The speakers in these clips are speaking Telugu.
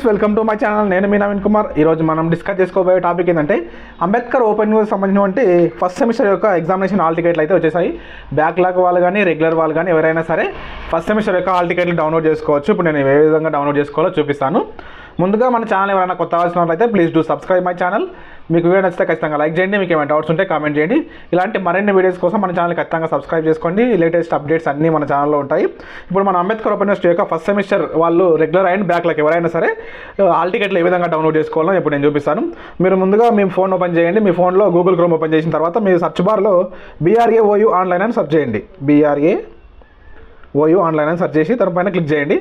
Friends, welcome to my channel. నేను మీ నవీన్ కుమార్. ఈరోజు మనం డిస్కస్ చేసుకోబోయే టాపిక్ ఏంటంటే అంబేద్కర్ ఓపెన్ యూనివర్సిటీ సంబంధించినటువంటి ఫస్ట్ సెమిస్టర్ యొక్క ఎగ్జామినేషన్ హాల్ టికెట్లు అయితే వచ్చేసాయి. బ్యాక్లాగ్ వాళ్ళు కానీ రెగ్యులర్ వాళ్ళు కానీ ఎవరైనా సరే ఫస్ట్ సెమిస్టర్ యొక్క హాల్ టికెట్లు డౌన్లోడ్ చేసుకోవచ్చు. ఇప్పుడు నేను ఏ విధంగా డౌన్లోడ్ చేసుకోవాలో చూపిస్తాను. ముందుగా మన ఛానల్ ఎవరైనా కొత్త వచ్చినట్లయితే please do subscribe my channel. మీకు వీడియో నచ్చితే ఖచ్చితంగా లైక్ చేయండి. మీకు ఏమైనా డౌట్స్ ఉంటే కామెంట్ చేయండి. ఇలాంటి మరిన్ని వీడియోస్ కోసం మన ఛానల్ ఖచ్చితంగా సబ్స్క్రైబ్ చేసుకోండి. లేటెస్ట్ అప్డేట్స్ అన్నీ మన ఛానల్లో ఉంటాయి. ఇప్పుడు మన అంబేద్కర్ ఓపెన్ యూనివర్సిటీ యొక్క ఫస్ట్ సెమిస్టర్ వాళ్ళు రెగ్యులర్ అండ్ బ్యాక్లాగ్ ఎవరైనా సరే హాల్ టికెట్లు ఏ విధంగా డౌన్లోడ్ చేసుకోవాలో ఇప్పుడు నేను చూపిస్తాను. మీరు ముందుగా మీ ఫోన్ ఓపెన్ చేయండి. మీ ఫోన్లో గూగుల్ క్రోమ్ ఓపెన్ చేసిన తర్వాత మీ సర్చ్ బార్లో BRAOU ఆన్లైన్ అని సెర్చ్ చేయండి. BRAOU ఆన్లైన్ అని సెర్చ్ చేసి దానిపైన క్లిక్ చేయండి.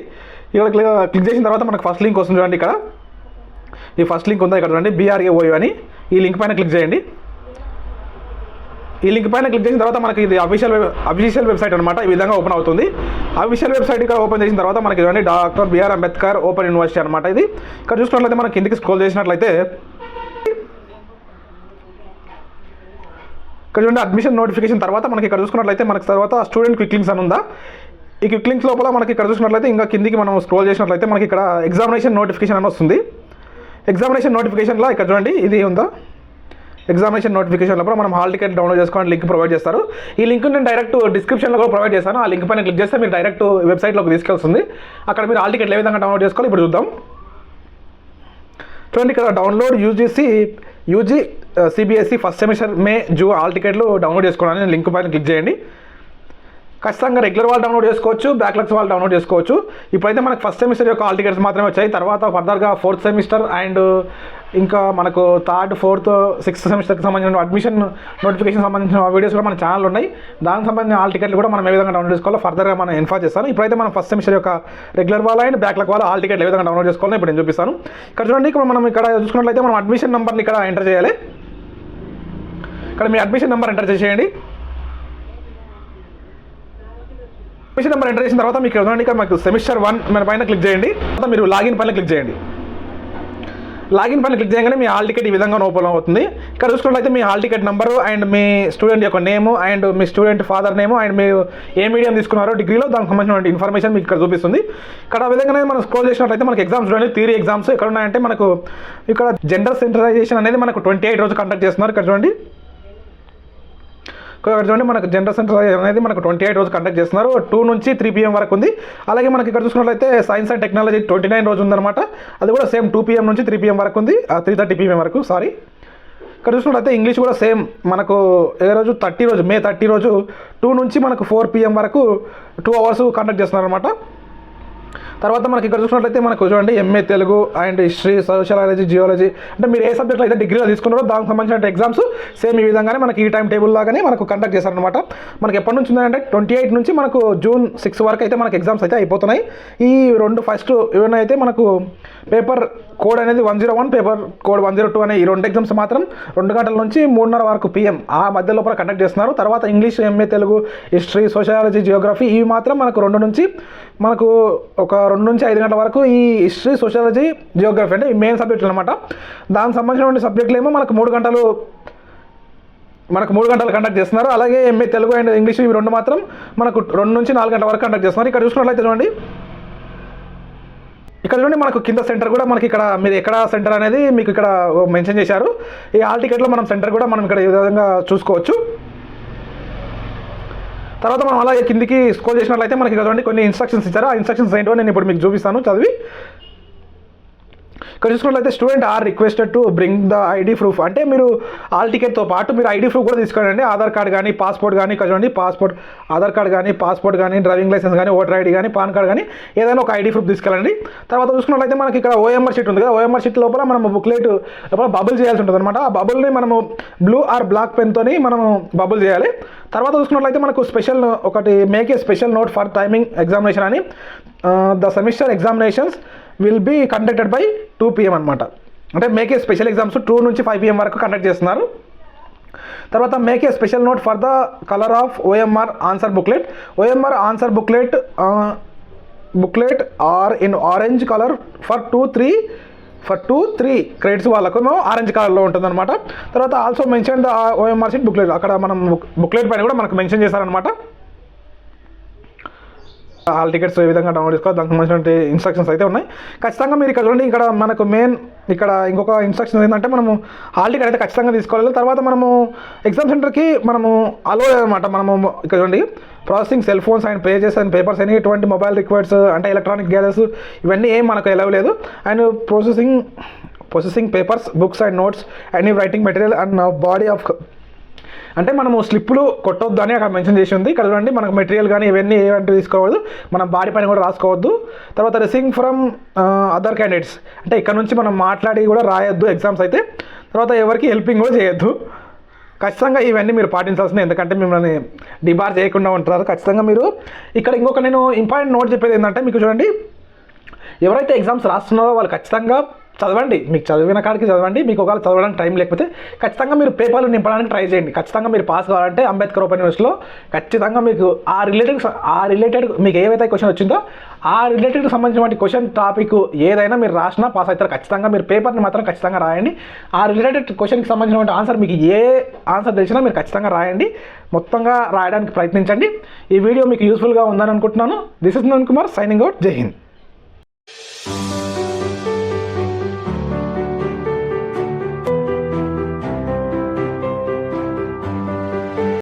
ఇక్కడ క్లిక్ చేసిన తర్వాత మనకు ఫస్ట్ లింక్ వస్తుంది చూడండి. ఇక్కడ ఈ ఫస్ట్ లింక్ ఉందా, ఇక్కడ చూడండి BRAOU అని. ఈ లింక్ పైన క్లిక్ చేయండి. ఈ లింక్ పైన క్లిక్ చేసిన తర్వాత మనకి ఇది అఫీషియల్ వెబ్సైట్ అనమాట. ఈ విధంగా ఓపెన్ అవుతుంది. అఫీషియల్ వెబ్సైట్ ఇక్కడ ఓపెన్ చేసిన తర్వాత మనకి చూడండి doctor B R Ambedkar open university అనమాట. ఇది ఇక్కడ చూసుకున్నట్లయితే మనకి కిందికి స్క్రోల్ చేసినట్లయితే ఇక్కడ చూడండి అడ్మిషన్ నోటిఫికేషన్ తర్వాత మనకి ఇక్కడ చూసుకున్నట్లయితే మనకి తర్వాత స్టూడెంట్ క్విక్ లింక్స్ అని ఉందా. ఈ క్విక్ లింక్స్ లోపల మనకి ఇక్కడ చూసుకున్నట్లయితే ఇంకా కిందికి మనం స్క్రోల్ చేసినట్లయితే మనకి ఇక్కడ ఎగ్జామినేషన్ నోటిఫికేషన్ అని వస్తుంది. ఎగ్జామినేషన్ నోటిఫికేషన్లో ఇక్కడ చూడండి ఇది ఉందా. ఎగ్జామినేషన్ నోటిఫికేషన్ లోపల మనం హాల్ టికెట్ డౌన్లోడ్ చేసుకోవడానికి లింక్ ప్రొవైడ్ చేస్తారు. ఈ లింక్ నేను డైరెక్ట్ డిస్క్రిప్షన్లో కూడా ప్రొవైడ్ చేస్తాను. ఆ లింక్ పైన క్లిక్ చేస్తే మీరు డైరెక్ట్ వెబ్సైట్లోకి తీసుకెళ్తుంది. అక్కడ మీరు హాల్ టికెట్లు ఏ విధంగా డౌన్లోడ్ చేసుకోవాలి ఇప్పుడు చూద్దాం. చూడండి ఇక్కడ download UG CBSE first semester May June hall టికెట్లు డౌన్లోడ్ చేసుకోవడానికి లింక్ పైన క్లిక్ చేయండి. ఖచ్చితంగా రెగ్యులర్ వాళ్ళు డౌన్లోడ్ చేసుకోవచ్చు, బ్యాక్లాగ్స్ వాళ్ళు డౌన్లోడ్ చేసుకోవచ్చు. ఇప్పుడైతే మనకు ఫస్ట్ సెమిస్టర్ యొక్క హాల్ టికెట్స్ మాత్రమే వచ్చాయి. తర్వాత ఫర్దర్గా ఫోర్త్ సెమిస్టర్ అండ్ ఇంకా మనకు థర్డ్, ఫోర్త్, సిక్స్త్ సెమిస్టర్కి సంబంధించిన అడ్మిషన్ నోటిఫికేషన్ సంబంధించిన వీడియోస్ కూడా మన ఛానల్ ఉన్నాయి. దానికి సంబంధించిన హాల్ టికెట్లు కూడా మనం ఏ విధంగా డౌన్లోడ్ చేసుకోవాలో ఫర్దర్గా మనం ఇన్ఫార్మ్ చేస్తాను. ఇప్పుడైతే మనం ఫస్ట్ సెమిస్టర్ యొక్క రెగ్యులర్ వాళ్ళ అండ్ బ్యాక్లాగ్ వాళ్ళ హాల్ టికెట్లు ఏ విధంగా డౌన్లోడ్ చేసుకోవాలో ఇప్పుడు నేను చూపిస్తాను. ఇక్కడ చూడండి, ఇక్కడ మనం ఇక్కడ చూసుకున్నట్లయితే మనం అడ్మిషన్ నెంబర్ని ఇక్కడ ఎంటర్ చేయాలి. ఇక్కడ మీ అడ్మిషన్ నెంబర్ ఎంటర్ చేసేయండి. అడ్మిషన్ నెంబర్ ఎంటర్ చేసిన తర్వాత మీకు చూడండి ఇక్కడ మాకు సెమిస్టర్ 1 మన పైన క్లిక్ చేయండి. తర్వాత మీరు లాగిన్ పైన క్లిక్ చేయండి. లాగిన్ పైన క్లిక్ చేయగానే మీ హాల్ టికెట్ ఈ విధంగా ఓపెన్ అవుతుంది. ఇక్కడ చూసుకున్నట్లయితే మీ హాల్ టికెట్ నెంబరు అండ్ మీ స్టూడెంట్ యొక్క నేము అండ్ మీ స్టూడెంట్ ఫాదర్ నేము అండ్ మీరు ఏ మీడియం తీసుకున్నారో డిగ్రీలో దానికి సంబంధించిన ఇన్ఫర్మేషన్ మీకు ఇక్కడ చూపిస్తుంది. ఇక్కడ ఆ విధంగానే మనం స్క్రోల్ చేసినట్లయితే మనకి ఎగ్జామ్స్ చూడండి, థియరీ ఎగ్జామ్స్ ఎక్కడ ఉన్నాయంటే మనకు ఇక్కడ జెండర్ సెంట్రలైజేషన్ అనేది మనకు 28 రోజు కండక్ట్ చేస్తున్నారు. ఇక్కడ చూడండి మనకు జెండర్ సెంట్రలైజేషన్ అనేది మనకు 28 రోజు కండక్ట్ చేస్తున్నారు. 2 నుంచి 3 PM వరకు ఉంది. అలాగే మనకి ఇక్కడ చూసుకున్నట్లయితే సైన్స్ అండ్ టెక్నాలజీ 29 రోజు ఉందన్నమాట. అది కూడా సేమ్ 2 PM నుంచి 3 PM వరకు ఉంది. 3:30 PM వరకు ఇక్కడ చూసుకున్నట్లయితే ఇంగ్లీష్ కూడా సేమ్ మనకు ఏ రోజు 30 రోజు మే 30 రోజు 2 నుంచి మనకు 4 PM వరకు 2 hours కండక్ట్ చేస్తున్నారు అనమాట. తర్వాత మనకి ఇక్కడ చూసుకున్నట్లయితే మనకు చూడండి MA Telugu and history, sociology, geology అంటే మీరు ఏ సబ్జెక్ట్లో అయితే డిగ్రీలో తీసుకున్నారో దానికి సంబంధించిన ఎగ్జామ్స్ సేమ్ ఈ విధంగానే మనకి ఈ టైం టేబుల్ లాగానే మనకు కండక్ట్ చేస్తారనమాట. మనకి ఎప్పటి నుంచి ఉందంటే 28 నుంచి మనకు జూన్ 6 వరకు అయితే మనకి ఎగ్జామ్స్ అయితే అయిపోతున్నాయి. ఈ 2 ఫస్ట్ ఏమైనా అయితే మనకు పేపర్ కోడ్ అనేది 101, పేపర్ కోడ్ 102 అనే ఈ 2 ఎగ్జామ్స్ మాత్రం 2 గంటల నుంచి 3:30 వరకు PM ఆ మధ్య లోపల కండక్ట్ చేస్తున్నారు. తర్వాత English, MA Telugu, history, sociology, Geography ఇవి మాత్రం మనకు 2 నుంచి 5 గంటల వరకు ఈ హిస్టరీ, సోషియాలజీ, జియోగ్రఫీ అంటే ఈ మెయిన్ సబ్జెక్టులు అనమాట. దానికి సంబంధించిన సబ్జెక్టులు ఏమో మనకు 3 గంటలు కండక్ట్ చేస్తున్నారు. అలాగే MA తెలుగు అండ్ ఇంగ్లీష్ ఇవి 2 మాత్రం మనకు 2 నుంచి 4 గంటల వరకు కండక్ట్ చేస్తున్నారు. ఇక్కడ చూసుకున్నట్లయితే చూడండి, ఇక్కడ చూడండి మనకు కింద సెంటర్ కూడా మనకి ఇక్కడ మీరు ఎక్కడ సెంటర్ అనేది మీకు ఇక్కడ మెన్షన్ చేశారు. ఈ హాల్ టికెట్లో మనం సెంటర్ కూడా మనం ఇక్కడ ఈ విధంగా చూసుకోవచ్చు. తర్వాత మనం అలాగే కిందికి స్క్రోల్ చేసినట్లయితే మనకి ఇక్కడ చూడండి కొన్ని ఇన్స్ట్రక్షన్స్ ఇచ్చారు. ఆ ఇన్స్ట్రక్షన్స్ ఏంటో నేను ఇప్పుడు మీకు చూపిస్తాను చదివి. ఇక్కడ చూసుకున్నట్లయితే student are requested to bring the ID proof అంటే మీరు హాల్ టికెట్తో పాటు మీరు ID ప్రూఫ్ కూడా తీసుకోండి. ఆధార్ కార్డ్ కానీ, పాస్పోర్ట్ కానీ, ఇక్కడ చూడండి పాస్పోర్ట్, ఆధార్ కార్డ్ కానీ, పాస్పోర్ట్ కానీ, డ్రైవింగ్ లైసెన్స్ కానీ, ఓటర్ ID కానీ, పాన్ కార్డ్ కానీ ఏదైనా ఒక ID ప్రూఫ్ తీసుకెళ్ళండి. తర్వాత చూసుకున్నట్లయితే మనకి ఇక్కడ OMR షీట్ ఉంది కదా, OMR షీట్ లోపల మనం బుక్లెట్ లోపల బబుల్ చేయాల్సి ఉంటుంది అనమాట. ఆ బబుల్ని మనము బ్లూ ఆర్ బ్లాక్ పెన్తోని మనము బబుల్ చేయాలి. తర్వాత చూసుకున్నట్లయితే మనకు స్పెషల్ ఒకటి make a special note for timing examination అని the semester examinations will be conducted by 2 PM అనమాట. అంటే మేక్ ఏ స్పెషల్ ఎగ్జామ్స్ 2 నుంచి 5 PM వరకు కండక్ట్ చేస్తున్నారు. తర్వాత make a special note for the colour of OMR answer booklet. OMR answer booklet are in orange colour for 2-3 credits వాళ్ళకు ఆరెంజ్ కలర్లో ఉంటుందన్నమాట. తర్వాత also mention the OMR sheet booklet, అక్కడ మనం బుక్లెట్ పైన కూడా మనకు మెన్షన్ చేశారనమాట. హాల్ టికెట్స్ ఏ విధంగా డౌన్లోడ్ చేసుకోవాలి దానికి సంబంధించిన ఇన్స్ట్రక్షన్స్ అయితే ఉన్నాయి. ఖచ్చితంగా మీరు ఇక్కడ చూడండి, ఇక్కడ మనకు మెయిన్ ఇక్కడ ఇంకొక ఇన్స్ట్రక్షన్ ఏంటంటే మనము హాల్ టికెట్ అయితే ఖచ్చితంగా తీసుకోవాలి. తర్వాత మనము ఎగ్జామ్ సెంటర్కి మనము అలో అనమాట. మనము ఇక్కడ చూడండి, processing cell phones end pages and papers అని ఎటువంటి మొబైల్ రిక్వైర్డ్స్ అంటే ఎలక్ట్రానిక్ గ్యాజెట్స్ ఇవన్నీ ఏం మనకు ఎలవ్ లేదు. And processing papers, books and notes, any writing material and body of అంటే మనము స్లిప్పులు కొట్టొద్దు అని అక్కడ మెన్షన్ చేసి ఉంది. ఇక్కడ చూడండి, మనకు మెటీరియల్ కానీ ఇవన్నీ ఏమంటే తీసుకోవద్దు, మనం బాడీ పైన కూడా రాసుకోవద్దు. తర్వాత రిసీవింగ్ ఫ్రమ్ అదర్ క్యాండిడేట్స్ అంటే ఇక్కడ నుంచి మనం మాట్లాడి కూడా రాయొద్దు ఎగ్జామ్స్ అయితే. తర్వాత ఎవరికి హెల్పింగ్ కూడా చేయొద్దు. ఖచ్చితంగా ఇవన్నీ మీరు పాటించాల్సిందే, ఎందుకంటే మిమ్మల్ని డిబార్ చేయకుండా ఉంటారు. ఖచ్చితంగా మీరు ఇక్కడ ఇంకొక నేను ఇంపార్టెంట్ నోట్ చెప్పేది ఏంటంటే, మీకు చూడండి, ఎవరైతే ఎగ్జామ్స్ రాస్తున్నారో వాళ్ళు ఖచ్చితంగా చదవండి. మీకు చదివిన కాడికి చదవండి. మీకు ఒకవేళ చదవడానికి టైం లేకపోతే ఖచ్చితంగా మీరు పేపర్లు నింపడానికి ట్రై చేయండి. ఖచ్చితంగా మీరు పాస్ కావాలంటే అంబేద్కర్ ఓపెన్ యూనివర్సిటీలో ఖచ్చితంగా మీకు ఆ రిలేటెడ్ మీకు ఏవైతే క్వశ్చన్ వచ్చిందో ఆ రిలేటెడ్ సంబంధించిన క్వశ్చన్ టాపిక్ ఏదైనా మీరు రాసినా పాస్ అవుతారు. ఖచ్చితంగా మీరు పేపర్ని మాత్రం ఖచ్చితంగా రాయండి. ఆ రిలేటెడ్ క్వశ్చన్కి సంబంధించిన ఆన్సర్ మీకు ఏ ఆన్సర్ తెలిసినా మీరు ఖచ్చితంగా రాయండి. మొత్తంగా రాయడానికి ప్రయత్నించండి. ఈ వీడియో మీకు యూస్ఫుల్గా ఉందని అనుకుంటున్నాను. This is Naveen Kumar signing out. జై హింద్.